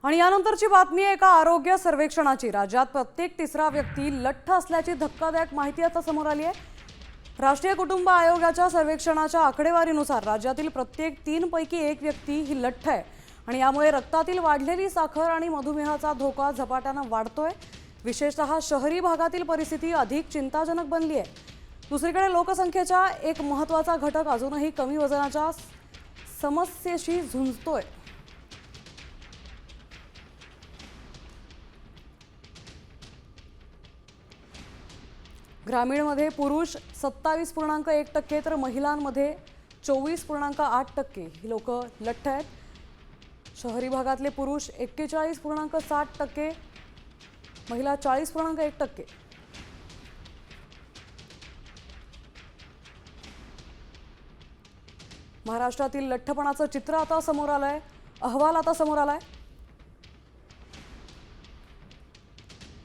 आणि यानंतरची बातमी आहे एका आरोग्य सर्वेक्षणाची। राज्यात प्रत्येक तिसरा व्यक्ती लठ्ठ असल्याची धक्कादायक माहिती आता समोर आली आहे। राष्ट्रीय कुटुंब आयोगाच्या सर्वेक्षणाच्या आकडेवारीनुसार राज्यातील प्रत्येक 3 पैकी 1 व्यक्ती ही लठ्ठ आहे आणि यामुळे रक्तातील वाढलेली साखर आणि मधुमेहाचा धोका झपाट्याने वाढतोय। विशेषतः शहरी भागातील परिस्थिती अधिक चिंताजनक बनली आहे। दुसरीकडे लोकसंख्येचा एक महत्त्वाचा घटक अजूनही कमी वजनाच्या समस्येशी झुंजतोय। ग्रामीणमध्ये पुरुष 27.1% तर महिलांमध्ये 24.8% ही लोक लठ्ठ आहेत। शहरी भागातले पुरुष 41.7%, महिला 40.1%। महाराष्ट्रातील लठ्ठपणाचं चित्र आता समोर आलंय, अहवाल आता समोर आलाय।